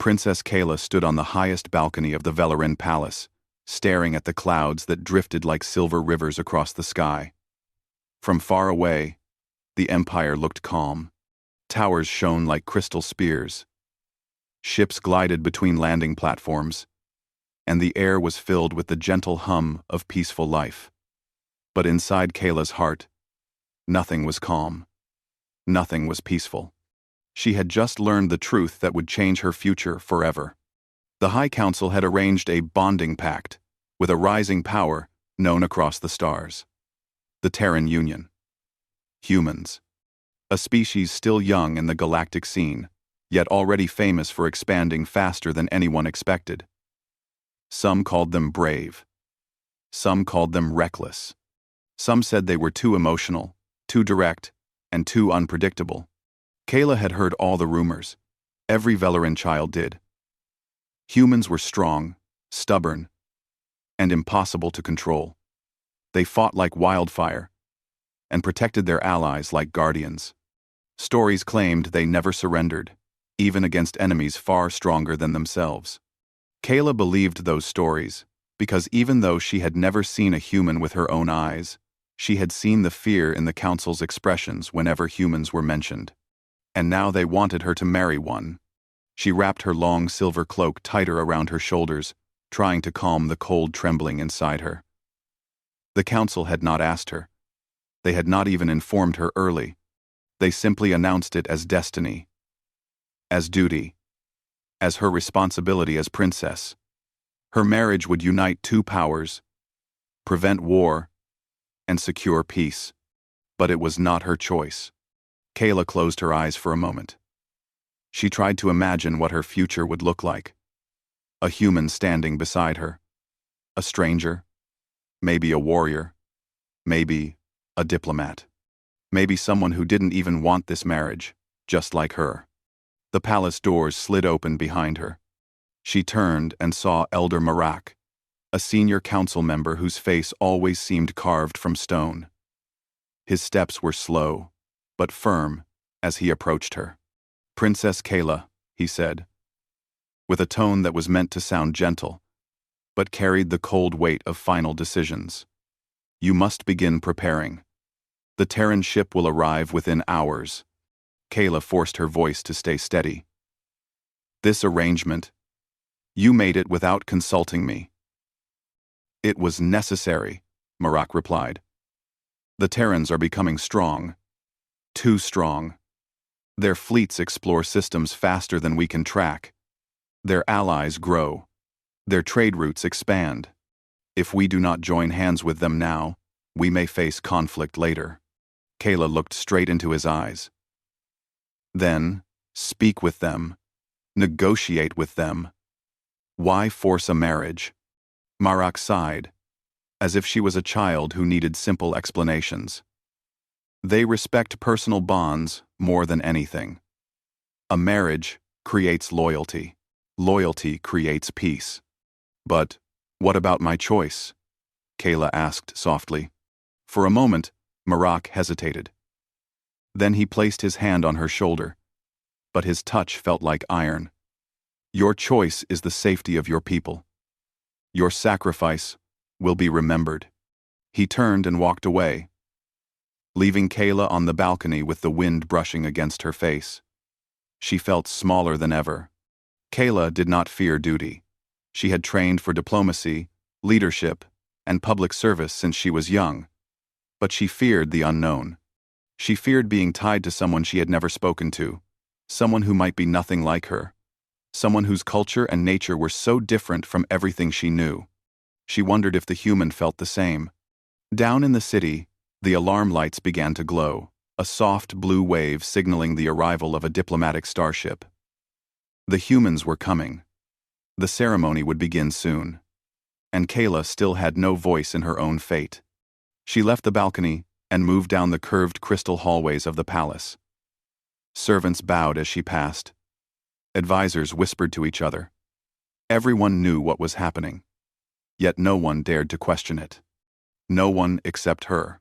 Princess Kayla stood on the highest balcony of the Velarin Palace, staring at the clouds that drifted like silver rivers across the sky. From far away, the Empire looked calm. Towers shone like crystal spears. Ships glided between landing platforms, and the air was filled with the gentle hum of peaceful life. But inside Kayla's heart, nothing was calm. Nothing was peaceful. She had just learned the truth that would change her future forever. The High Council had arranged a bonding pact with a rising power known across the stars. The Terran Union. Humans. A species still young in the galactic scene, yet already famous for expanding faster than anyone expected. Some called them brave. Some called them reckless. Some said they were too emotional, too direct, and too unpredictable. Kayla had heard all the rumors. Every Velarin child did. Humans were strong, stubborn, and impossible to control. They fought like wildfire and protected their allies like guardians. Stories claimed they never surrendered, even against enemies far stronger than themselves. Kayla believed those stories because even though she had never seen a human with her own eyes, she had seen the fear in the Council's expressions whenever humans were mentioned. And now they wanted her to marry one. She wrapped her long silver cloak tighter around her shoulders, trying to calm the cold trembling inside her. The Council had not asked her. They had not even informed her early. They simply announced it as destiny, as duty, as her responsibility as princess. Her marriage would unite two powers, prevent war, and secure peace. But it was not her choice. Kayla closed her eyes for a moment. She tried to imagine what her future would look like. A human standing beside her. A stranger. Maybe a warrior. Maybe a diplomat. Maybe someone who didn't even want this marriage, just like her. The palace doors slid open behind her. She turned and saw Elder Marak, a senior council member whose face always seemed carved from stone. His steps were slow, but firm, as he approached her. "Princess Kayla," he said, with a tone that was meant to sound gentle, but carried the cold weight of final decisions. "You must begin preparing. The Terran ship will arrive within hours." Kayla forced her voice to stay steady. "This arrangement, you made it without consulting me." "It was necessary," Marak replied. "The Terrans are becoming strong. Too strong. Their fleets explore systems faster than we can track. Their allies grow. Their trade routes expand. If we do not join hands with them now, we may face conflict later." Kayla looked straight into his eyes. "Then, speak with them. Negotiate with them. Why force a marriage?" Marak sighed, as if she was a child who needed simple explanations. "They respect personal bonds more than anything. A marriage creates loyalty. Loyalty creates peace." "But what about my choice?" Kayla asked softly. For a moment, Marak hesitated. Then he placed his hand on her shoulder, but his touch felt like iron. "Your choice is the safety of your people. Your sacrifice will be remembered." He turned and walked away, leaving Kayla on the balcony with the wind brushing against her face. She felt smaller than ever. Kayla did not fear duty. She had trained for diplomacy, leadership, and public service since she was young. But she feared the unknown. She feared being tied to someone she had never spoken to, someone who might be nothing like her, someone whose culture and nature were so different from everything she knew. She wondered if the human felt the same. Down in the city, the alarm lights began to glow, a soft blue wave signaling the arrival of a diplomatic starship. The humans were coming. The ceremony would begin soon. And Kayla still had no voice in her own fate. She left the balcony and moved down the curved crystal hallways of the palace. Servants bowed as she passed. Advisors whispered to each other. Everyone knew what was happening, yet no one dared to question it. No one except her.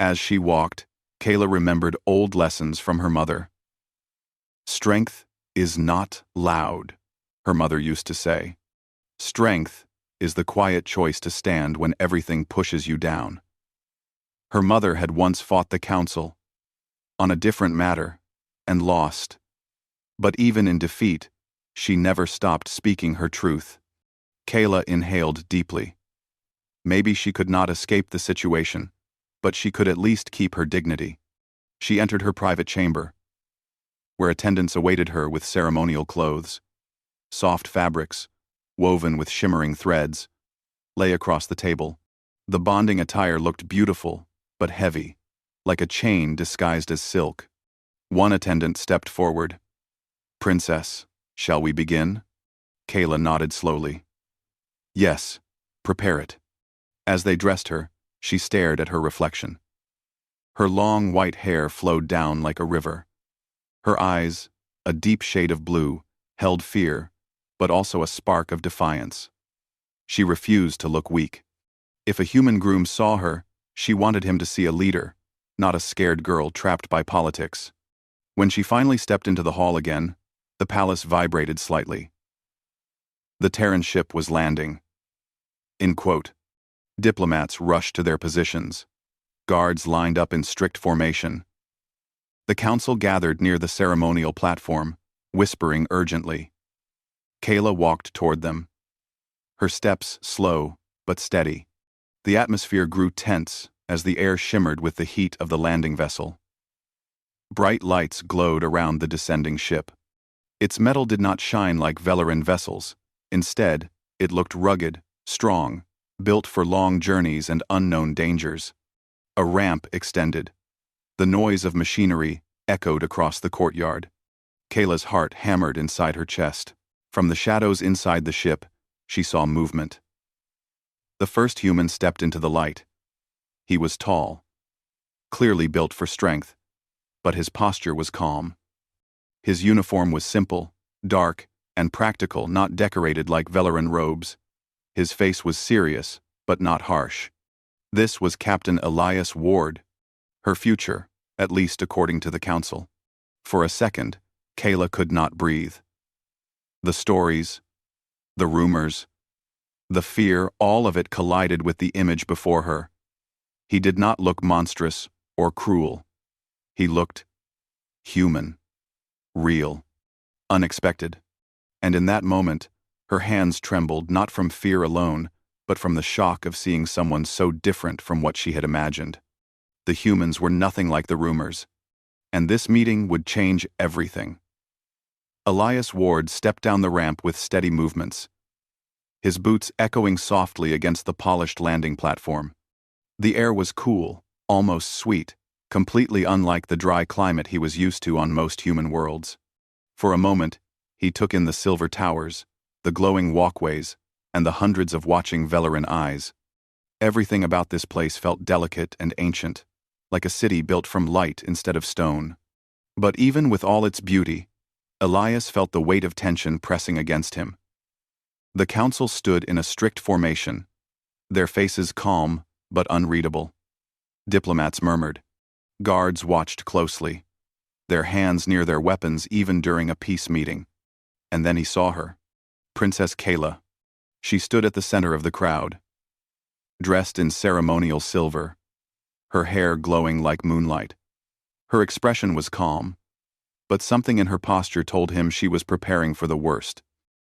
As she walked, Kayla remembered old lessons from her mother. Strength is not loud. her mother used to say. Strength is the quiet choice to stand when everything pushes you down. Her mother had once fought the council on a different matter and lost. But even in defeat, she never stopped speaking her truth. Kayla inhaled deeply. Maybe she could not escape the situation, but she could at least keep her dignity. She entered her private chamber, where attendants awaited her with ceremonial clothes. Soft fabrics, woven with shimmering threads, lay across the table. The bonding attire looked beautiful, but heavy, like a chain disguised as silk. One attendant stepped forward. "Princess, shall we begin?" Kayla nodded slowly. "Yes, prepare it." As they dressed her, she stared at her reflection. Her long white hair flowed down like a river. Her eyes, a deep shade of blue, held fear, but also a spark of defiance. She refused to look weak. If a human groom saw her, she wanted him to see a leader, not a scared girl trapped by politics. When she finally stepped into the hall again, the palace vibrated slightly. The Terran ship was landing. In quote, diplomats rushed to their positions. Guards lined up in strict formation. The council gathered near the ceremonial platform, whispering urgently. Kayla walked toward them. Her steps slow but steady. The atmosphere grew tense as the air shimmered with the heat of the landing vessel. Bright lights glowed around the descending ship. Its metal did not shine like Velarin vessels. Instead, it looked rugged, strong, built for long journeys and unknown dangers. A ramp extended. The noise of machinery echoed across the courtyard. Kayla's heart hammered inside her chest. From the shadows inside the ship, she saw movement. The first human stepped into the light. He was tall, clearly built for strength, but his posture was calm. His uniform was simple, dark, and practical, not decorated like Velarin robes. His face was serious, but not harsh. This was Captain Elias Ward, her future, at least according to the council. For a second, Kayla could not breathe. The stories, the rumors, the fear, all of it collided with the image before her. He did not look monstrous or cruel. He looked human, real, unexpected. And in that moment, her hands trembled not from fear alone, but from the shock of seeing someone so different from what she had imagined. The humans were nothing like the rumors, and this meeting would change everything. Elias Ward stepped down the ramp with steady movements, his boots echoing softly against the polished landing platform. The air was cool, almost sweet, completely unlike the dry climate he was used to on most human worlds. For a moment, he took in the silver towers, the glowing walkways, and the hundreds of watching Velarin eyes. Everything about this place felt delicate and ancient, like a city built from light instead of stone. But even with all its beauty, Elias felt the weight of tension pressing against him. The council stood in a strict formation, their faces calm but unreadable. Diplomats murmured. Guards watched closely, their hands near their weapons even during a peace meeting. And then he saw her, Princess Kayla. She stood at the center of the crowd, dressed in ceremonial silver, her hair glowing like moonlight. Her expression was calm, but something in her posture told him she was preparing for the worst.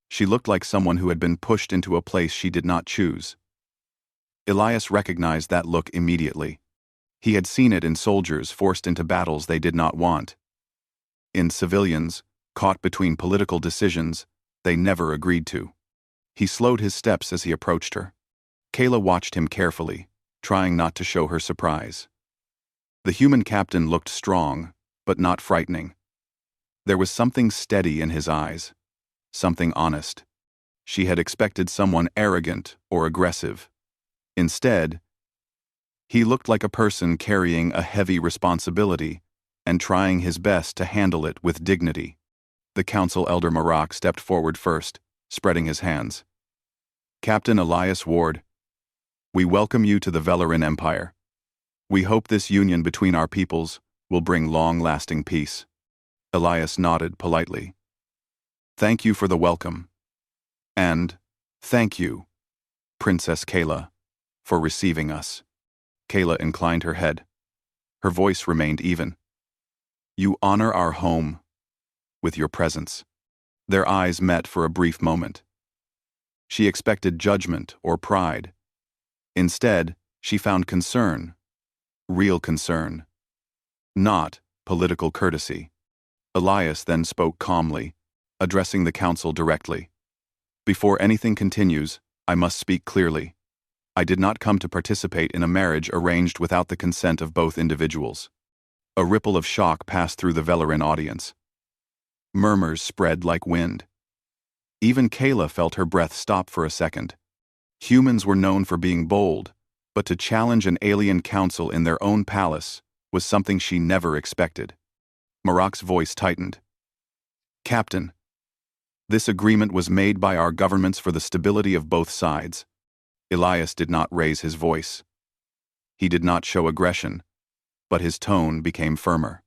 She looked like someone who had been pushed into a place she did not choose. Elias recognized that look immediately. He had seen it in soldiers forced into battles they did not want, in civilians caught between political decisions they never agreed to. He slowed his steps as he approached her. Kayla watched him carefully, trying not to show her surprise. The human captain looked strong, but not frightening. There was something steady in his eyes, something honest. She had expected someone arrogant or aggressive. Instead, he looked like a person carrying a heavy responsibility and trying his best to handle it with dignity. The council elder Marak stepped forward first, spreading his hands. Captain Elias Ward, we welcome you to the Velarin Empire. We hope this union between our peoples will bring long-lasting peace. Elias nodded politely. Thank you for the welcome, And, thank you, Princess Kayla, for receiving us. Kayla inclined her head. Her voice remained even. You honor our home with your presence. Their eyes met for a brief moment. She expected judgment or pride. Instead, she found concern, real concern, not political courtesy. Elias then spoke calmly, addressing the council directly. Before anything continues, I must speak clearly. I did not come to participate in a marriage arranged without the consent of both individuals. A ripple of shock passed through the Velerin audience. Murmurs spread like wind. Even Kayla felt her breath stop for a second. Humans were known for being bold, but to challenge an alien council in their own palace was something she never expected. Marok's voice tightened. Captain, this agreement was made by our governments for the stability of both sides. Elias did not raise his voice. He did not show aggression, but his tone became firmer.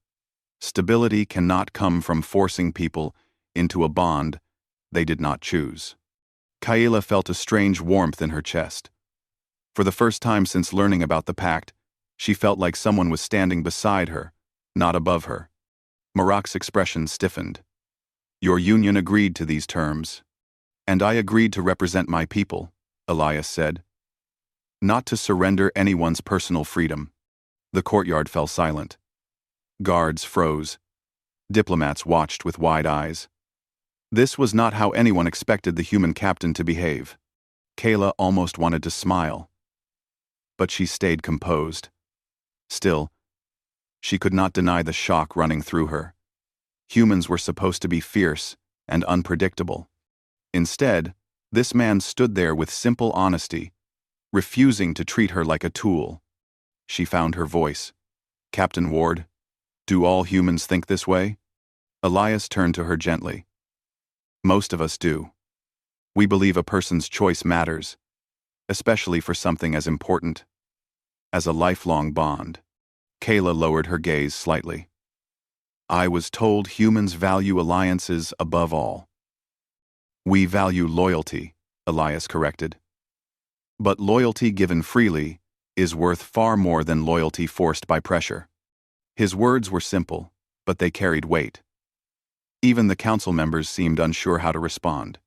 Stability cannot come from forcing people into a bond they did not choose. Kayla felt a strange warmth in her chest. For the first time since learning about the pact, she felt like someone was standing beside her, not above her. Marok's expression stiffened. Your union agreed to these terms. And I agreed to represent my people, Elias said. Not to surrender anyone's personal freedom. The courtyard fell silent. Guards froze. Diplomats watched with wide eyes. This was not how anyone expected the human captain to behave. Kayla almost wanted to smile. But she stayed composed. Still, she could not deny the shock running through her. Humans were supposed to be fierce and unpredictable. Instead, this man stood there with simple honesty, refusing to treat her like a tool. She found her voice. Captain Ward, do all humans think this way? Elias turned to her gently. Most of us do. We believe a person's choice matters, especially for something as important as a lifelong bond. Kayla lowered her gaze slightly. I was told humans value alliances above all. We value loyalty, Elias corrected. But loyalty given freely is worth far more than loyalty forced by pressure. His words were simple, but they carried weight. Even the council members seemed unsure how to respond.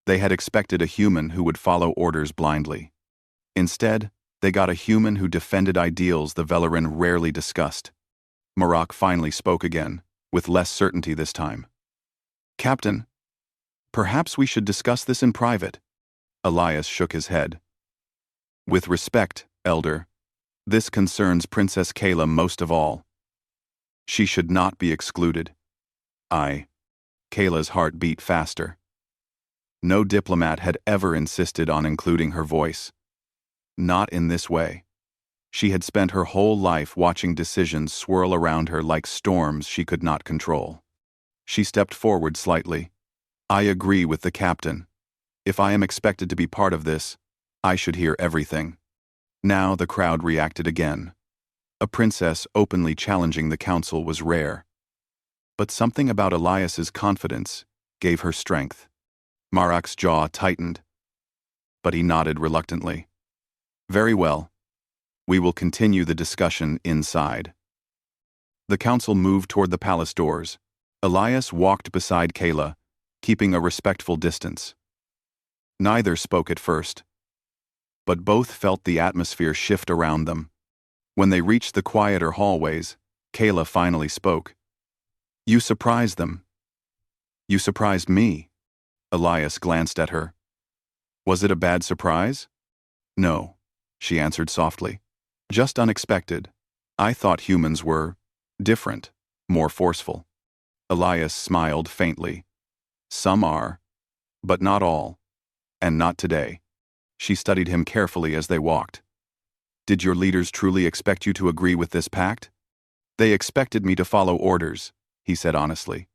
They had expected a human who would follow orders blindly. Instead, they got a human who defended ideals the Velerin rarely discussed. Marok finally spoke again, with less certainty this time. Captain, perhaps we should discuss this in private. Elias shook his head. With respect, Elder, this concerns Princess Kayla most of all. She should not be excluded. Kayla's heart beat faster. No diplomat had ever insisted on including her voice. Not in this way. She had spent her whole life watching decisions swirl around her like storms she could not control. She stepped forward slightly. I agree with the captain. If I am expected to be part of this, I should hear everything. Now the crowd reacted again. A princess openly challenging the council was rare. But something about Elias's confidence gave her strength. Marok's jaw tightened, but he nodded reluctantly. Very well. We will continue the discussion inside. The council moved toward the palace doors. Elias walked beside Kayla, keeping a respectful distance. Neither spoke at first, but both felt the atmosphere shift around them. When they reached the quieter hallways, Kayla finally spoke. You surprised them. You surprised me. Elias glanced at her. Was it a bad surprise? No, she answered softly. Just unexpected. I thought humans were different, more forceful. Elias smiled faintly. Some are, but not all. And not today. She studied him carefully as they walked. Did your leaders truly expect you to agree with this pact? They expected me to follow orders, he said honestly.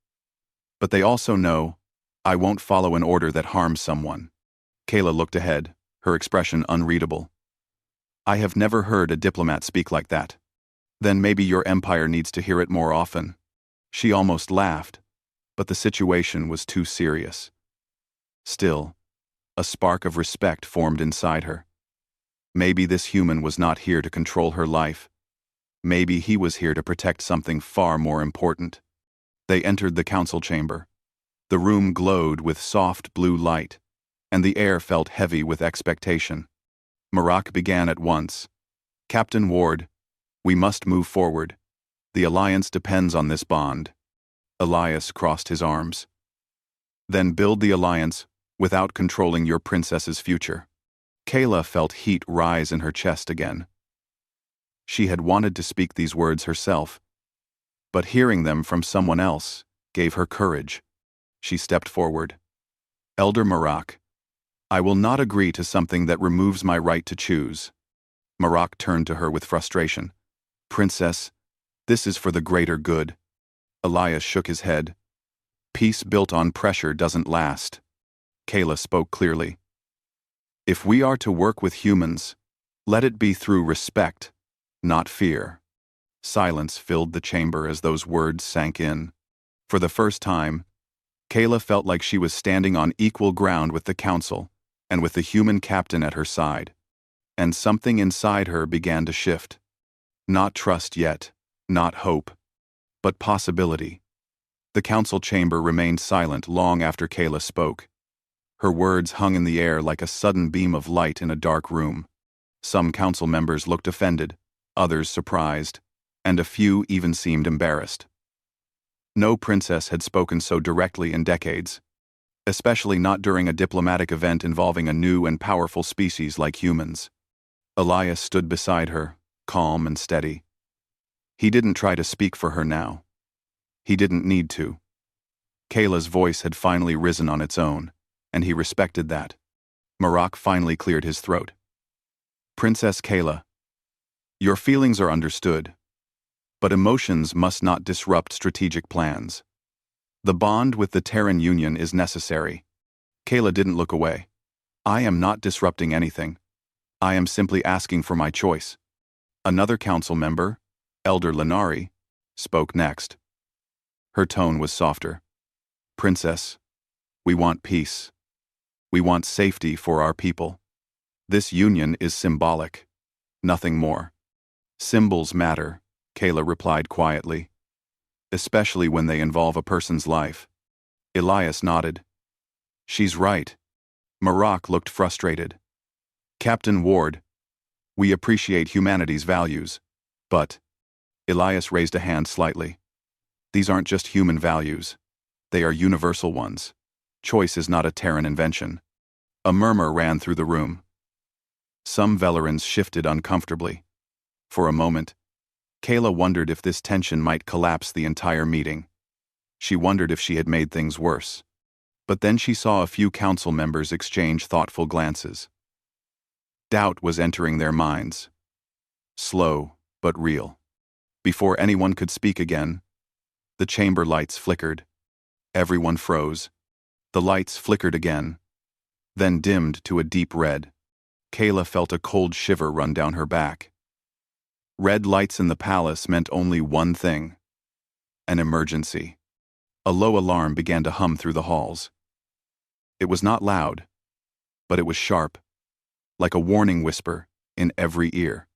But they also know I won't follow an order that harms someone. Kayla looked ahead, her expression unreadable. I have never heard a diplomat speak like that. Then maybe your empire needs to hear it more often. She almost laughed, but the situation was too serious. Still, A spark of respect formed inside her. Maybe this human was not here to control her life. Maybe he was here to protect something far more important. They entered the council chamber. The room glowed with soft blue light, and the air felt heavy with expectation. Marak began at once. "Captain Ward, we must move forward. The alliance depends on this bond." Elias crossed his arms. "Then build the alliance without controlling your princess's future." Kayla felt heat rise in her chest again. She had wanted to speak these words herself, but hearing them from someone else gave her courage. She stepped forward. "Elder Marak, I will not agree to something that removes my right to choose." Marak turned to her with frustration. "Princess, this is for the greater good." Elias shook his head. "Peace built on pressure doesn't last." Kayla spoke clearly. "If we are to work with humans, let it be through respect, not fear." Silence filled the chamber as those words sank in. For the first time, Kayla felt like she was standing on equal ground with the council and with the human captain at her side. And something inside her began to shift. Not trust yet, not hope, but possibility. The council chamber remained silent long after Kayla spoke. Her words hung in the air like a sudden beam of light in a dark room. Some council members looked offended, others surprised, and a few even seemed embarrassed. No princess had spoken so directly in decades, especially not during a diplomatic event involving a new and powerful species like humans. Elias stood beside her, calm and steady. He didn't try to speak for her now. He didn't need to. Kayla's voice had finally risen on its own, and he respected that. Marak finally cleared his throat. "Princess Kayla, your feelings are understood, but emotions must not disrupt strategic plans. The bond with the Terran Union is necessary." Kayla didn't look away. "I am not disrupting anything. I am simply asking for my choice." Another council member, Elder Lenari, spoke next. Her tone was softer. "Princess, we want peace. We want safety for our people. This union is symbolic, nothing more." "Symbols matter," Kayla replied quietly, "especially when they involve a person's life." Elias nodded. "She's right." Marak looked frustrated. "Captain Ward, we appreciate humanity's values, but..." Elias raised a hand slightly. "These aren't just human values. They are universal ones. Choice is not a Terran invention." A murmur ran through the room. Some Velerans shifted uncomfortably. For a moment, Kayla wondered if this tension might collapse the entire meeting. She wondered if she had made things worse. But then she saw a few council members exchange thoughtful glances. Doubt was entering their minds. Slow, but real. Before anyone could speak again, the chamber lights flickered. Everyone froze. The lights flickered again, then dimmed to a deep red. Kayla felt a cold shiver run down her back. Red lights in the palace meant only one thing: an emergency. A low alarm began to hum through the halls. It was not loud, but it was sharp, like a warning whisper in every ear.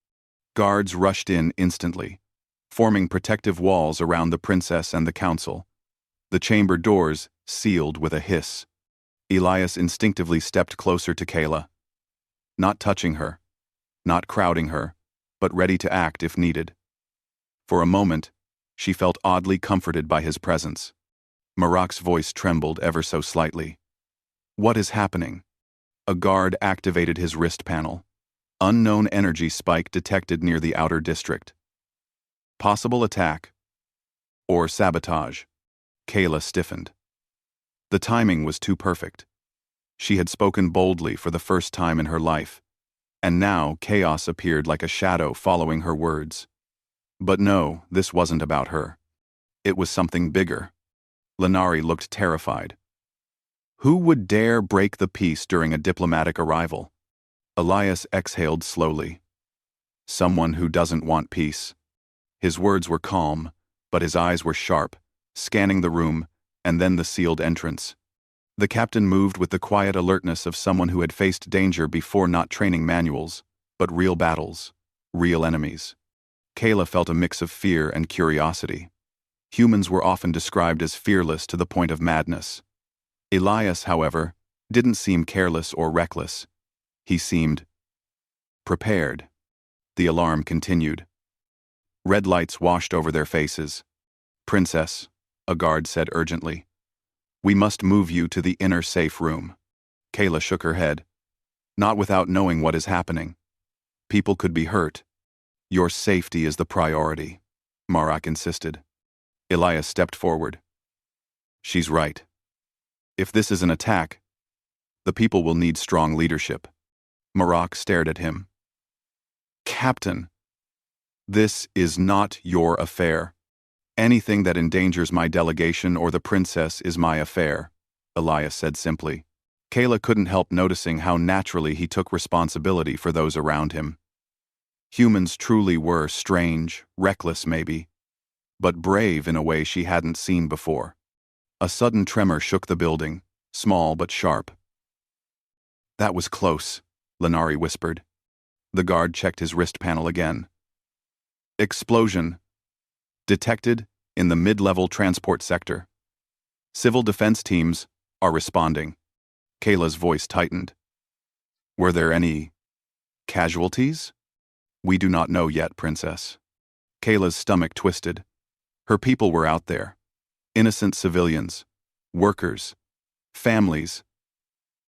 Guards rushed in instantly, forming protective walls around the princess and the council. The chamber doors sealed with a hiss. Elias instinctively stepped closer to Kayla, not touching her, not crowding her, but ready to act if needed. For a moment, she felt oddly comforted by his presence. Marak's voice trembled ever so slightly. "What is happening?" A guard activated his wrist panel. Unknown energy spike detected near the outer district. Possible attack. Or sabotage. Kayla stiffened. The timing was too perfect. She had spoken boldly for the first time in her life, and now chaos appeared like a shadow following her words. But no, this wasn't about her. It was something bigger. Lenari looked terrified. Who would dare break the peace during a diplomatic arrival? Elias exhaled slowly. Someone who doesn't want peace. His words were calm, but his eyes were sharp, scanning the room and then the sealed entrance. The captain moved with the quiet alertness of someone who had faced danger before, not training manuals, but real battles, real enemies. Kayla felt a mix of fear and curiosity. Humans were often described as fearless to the point of madness. Elias, however, didn't seem careless or reckless. He seemed prepared. The alarm continued. Red lights washed over their faces. "Princess," a guard said urgently, "we must move you to the inner safe room." Kayla shook her head. "Not without knowing what is happening. People could be hurt. Your safety is the priority," Marak insisted. Elias stepped forward. "She's right. If this is an attack, the people will need strong leadership." Marak stared at him. "Captain, this is not your affair. Anything that endangers my delegation or the princess is my affair," Elias said simply. Kayla couldn't help noticing how naturally he took responsibility for those around him. Humans truly were strange, reckless maybe, but brave in a way she hadn't seen before. A sudden tremor shook the building, small but sharp. "That was close," Lenari whispered. The guard checked his wrist panel again. "Explosion detected in the mid-level transport sector. Civil defense teams are responding." Kayla's voice tightened. "Were there any casualties?" "We do not know yet, Princess." Kayla's stomach twisted. Her people were out there. Innocent civilians, workers, families.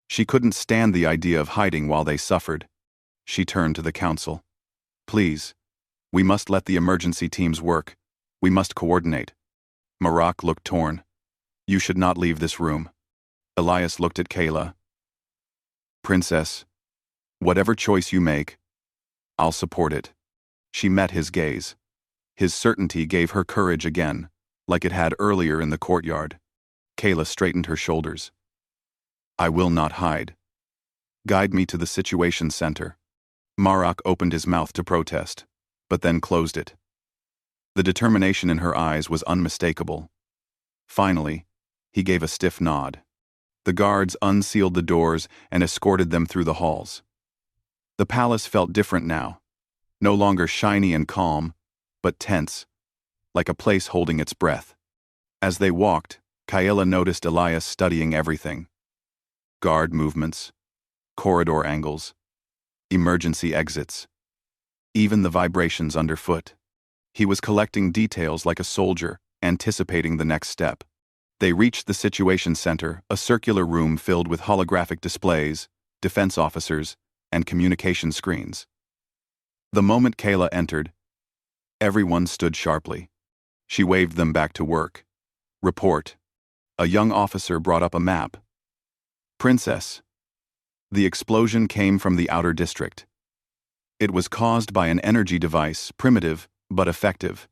She couldn't stand the idea of hiding while they suffered. She turned to the council. "Please, we must let the emergency teams work. We must coordinate." Marak looked torn. "You should not leave this room." Elias looked at Kayla. "Princess, whatever choice you make, I'll support it." She met his gaze. His certainty gave her courage again, like it had earlier in the courtyard. Kayla straightened her shoulders. "I will not hide. Guide me to the situation center." Marak opened his mouth to protest, but then closed it. The determination in her eyes was unmistakable. Finally, he gave a stiff nod. The guards unsealed the doors and escorted them through the halls. The palace felt different now, no longer shiny and calm, but tense, like a place holding its breath. As they walked, Kayla noticed Elias studying everything. Guard movements, corridor angles, emergency exits, even the vibrations underfoot. He was collecting details like a soldier, anticipating the next step. They reached the situation center, a circular room filled with holographic displays, defense officers, and communication screens. The moment Kayla entered, everyone stood sharply. She waved them back to work. "Report." A young officer brought up a map. "Princess, the explosion came from the outer district. It was caused by an energy device, primitive but effective.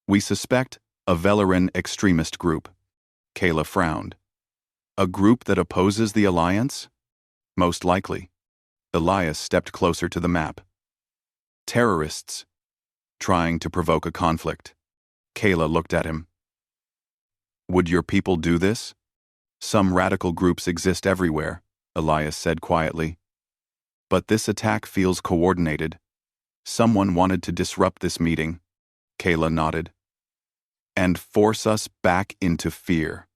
We suspect a Velarin extremist group." Kayla frowned. "A group that opposes the Alliance?" "Most likely." Elias stepped closer to the map. "Terrorists, trying to provoke a conflict." Kayla looked at him. "Would your people do this?" "Some radical groups exist everywhere," Elias said quietly. "But this attack feels coordinated. Someone wanted to disrupt this meeting." Kayla nodded. "And force us back into fear."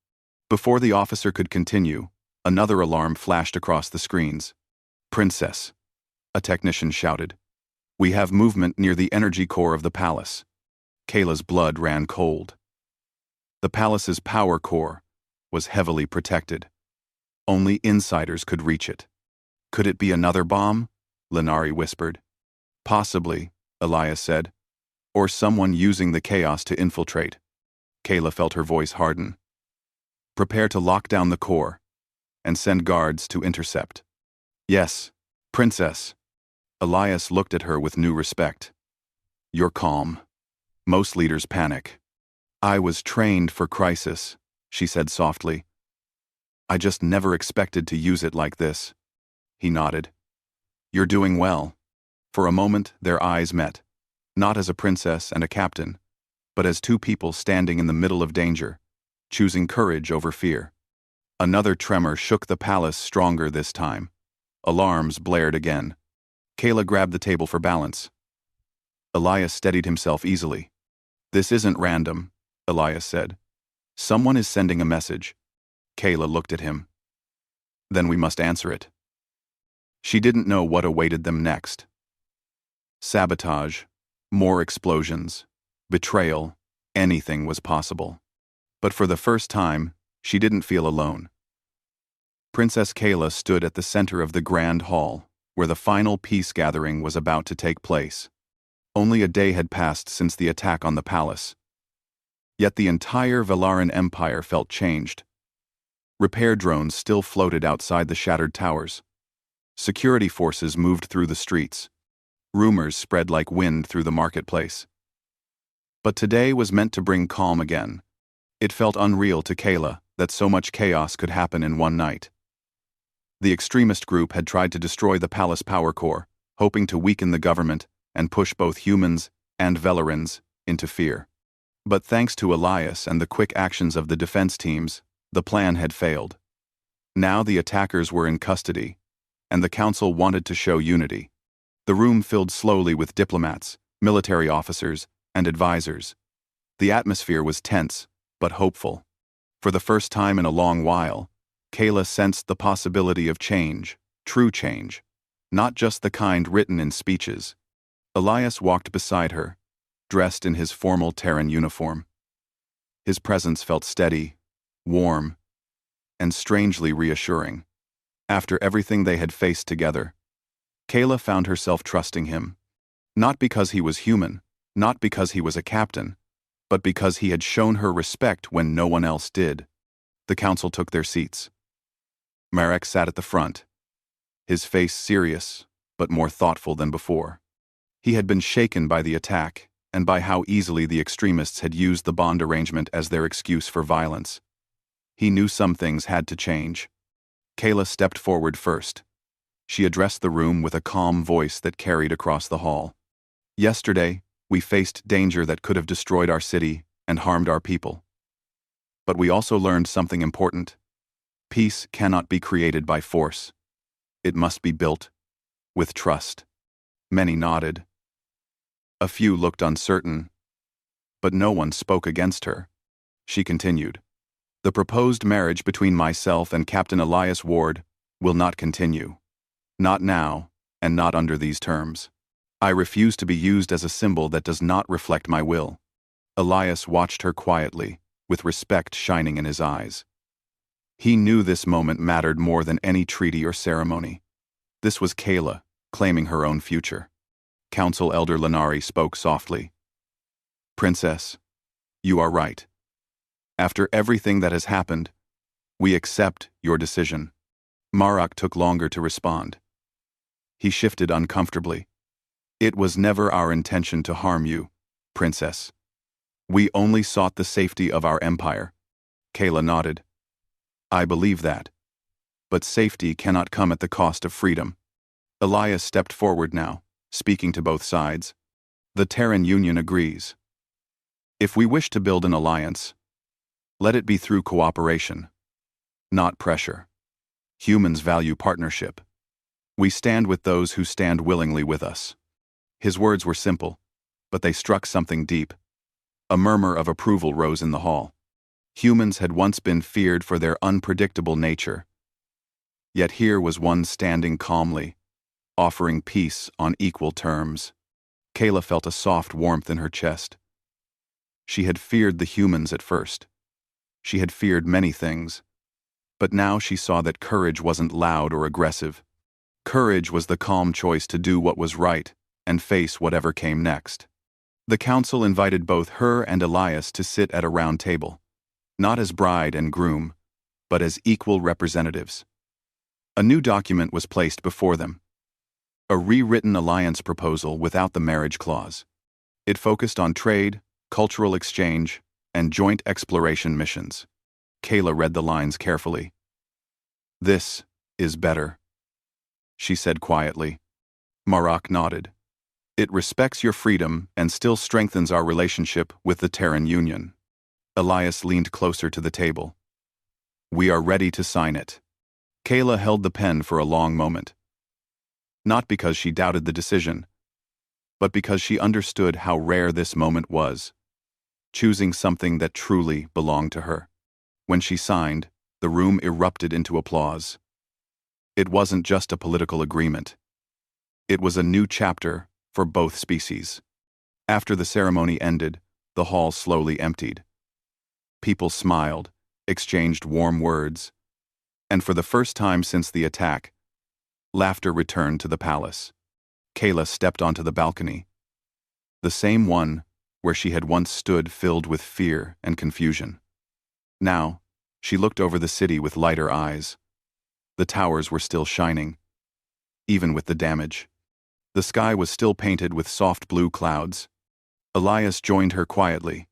Before the officer could continue, another alarm flashed across the screens. "Princess," a technician shouted. "We have movement near the energy core of the palace." Kayla's blood ran cold. The palace's power core was heavily protected. Only insiders could reach it. "Could it be another bomb?" Lenari whispered. "Possibly," Elias said. "Or someone using the chaos to infiltrate." Kayla felt her voice harden. "Prepare to lock down the core and send guards to intercept." "Yes, Princess." Elias looked at her with new respect. "You're calm. Most leaders panic." "I was trained for crisis," she said softly. "I just never expected to use it like this." He nodded. "You're doing well." For a moment, their eyes met, not as a princess and a captain, but as two people standing in the middle of danger, choosing courage over fear. Another tremor shook the palace stronger this time. Alarms blared again. Kayla grabbed the table for balance. Elias steadied himself easily. "This isn't random," Elias said. "Someone is sending a message." Kayla looked at him. "Then we must answer it." She didn't know what awaited them next. Sabotage, more explosions, betrayal, anything was possible. But for the first time, she didn't feel alone. Princess Kayla stood at the center of the grand hall, where the final peace gathering was about to take place. Only a day had passed since the attack on the palace. Yet the entire Velaran Empire felt changed. Repair drones still floated outside the shattered towers. Security forces moved through the streets. Rumors spread like wind through the marketplace. But today was meant to bring calm again. It felt unreal to Kayla that so much chaos could happen in one night. The extremist group had tried to destroy the palace power core, hoping to weaken the government and push both humans and Velarans into fear. But thanks to Elias and the quick actions of the defense teams, the plan had failed. Now the attackers were in custody, and the council wanted to show unity. The room filled slowly with diplomats, military officers, and advisors. The atmosphere was tense, but hopeful. For the first time in a long while, Kayla sensed the possibility of change, true change, not just the kind written in speeches. Elias walked beside her, dressed in his formal Terran uniform. His presence felt steady, warm, and strangely reassuring. After everything they had faced together, Kayla found herself trusting him. Not because he was human, not because he was a captain, but because he had shown her respect when no one else did. The council took their seats. Marek sat at the front, his face serious, but more thoughtful than before. He had been shaken by the attack, and by how easily the extremists had used the bond arrangement as their excuse for violence. He knew some things had to change. Kayla stepped forward first. She addressed the room with a calm voice that carried across the hall. "Yesterday, we faced danger that could have destroyed our city and harmed our people. But we also learned something important. Peace cannot be created by force. It must be built with trust." Many nodded. A few looked uncertain, but no one spoke against her. She continued, "The proposed marriage between myself and Captain Elias Ward will not continue. Not now, and not under these terms. I refuse to be used as a symbol that does not reflect my will." Elias watched her quietly, with respect shining in his eyes. He knew this moment mattered more than any treaty or ceremony. This was Kayla, claiming her own future. Council Elder Lenari spoke softly. "Princess, you are right. After everything that has happened, we accept your decision." Marek took longer to respond. He shifted uncomfortably. "It was never our intention to harm you, Princess. We only sought the safety of our empire." Kayla nodded. "I believe that. But safety cannot come at the cost of freedom." Elias stepped forward now, speaking to both sides. "The Terran Union agrees. If we wish to build an alliance, let it be through cooperation, not pressure. Humans value partnership. We stand with those who stand willingly with us." His words were simple, but they struck something deep. A murmur of approval rose in the hall. Humans had once been feared for their unpredictable nature. Yet here was one standing calmly, offering peace on equal terms. Kayla felt a soft warmth in her chest. She had feared the humans at first. She had feared many things. But now she saw that courage wasn't loud or aggressive. Courage was the calm choice to do what was right and face whatever came next. The council invited both her and Elias to sit at a round table, not as bride and groom, but as equal representatives. A new document was placed before them. A rewritten alliance proposal without the marriage clause. It focused on trade, cultural exchange, and joint exploration missions. Kayla read the lines carefully. "This is better," she said quietly. Marek nodded. "It respects your freedom and still strengthens our relationship with the Terran Union." Elias leaned closer to the table. We are ready to sign it. Kayla held the pen for a long moment. Not because she doubted the decision, but because she understood how rare this moment was, choosing something that truly belonged to her. When she signed, the room erupted into applause. It wasn't just a political agreement. It was a new chapter for both species. After the ceremony ended, the hall slowly emptied. People smiled, exchanged warm words, and for the first time since the attack, laughter returned to the palace. Kayla stepped onto the balcony, the same one where she had once stood filled with fear and confusion. Now, she looked over the city with lighter eyes. The towers were still shining, even with the damage. The sky was still painted with soft blue clouds. Elias joined her quietly.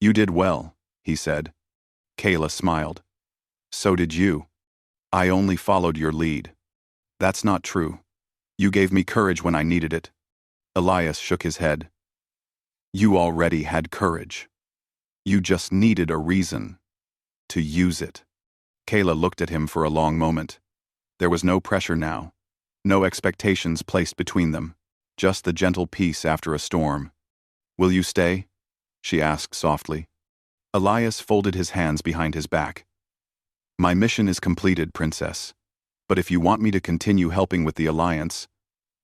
"You did well," he said. Kayla smiled. "So did you. I only followed your lead." "That's not true. You gave me courage when I needed it." Elias shook his head. "You already had courage. You just needed a reason to use it." Kayla looked at him for a long moment. There was no pressure now, no expectations placed between them, just the gentle peace after a storm. "Will you stay?" she asked softly. Elias folded his hands behind his back. "My mission is completed, Princess. But if you want me to continue helping with the Alliance,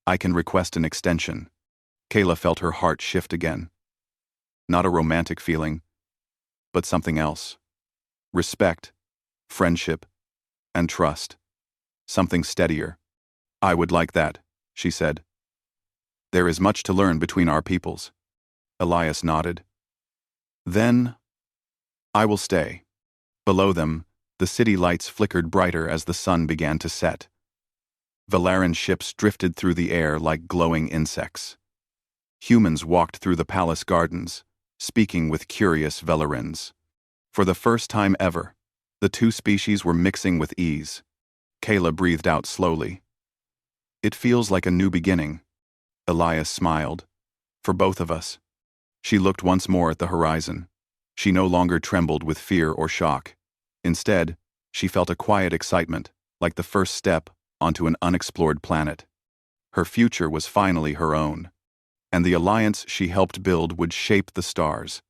I can request an extension." Kayla felt her heart shift again. Not a romantic feeling, but something else. Respect, friendship, and trust. Something steadier. "I would like that," she said. "There is much to learn between our peoples." Elias nodded. "Then, I will stay." Below them, the city lights flickered brighter as the sun began to set. Valeran ships drifted through the air like glowing insects. Humans walked through the palace gardens, speaking with curious Velarins. For the first time ever, the two species were mixing with ease. Kayla breathed out slowly. "It feels like a new beginning." Elias smiled. "For both of us." She looked once more at the horizon. She no longer trembled with fear or shock. Instead, she felt a quiet excitement, like the first step onto an unexplored planet. Her future was finally her own, and the alliance she helped build would shape the stars,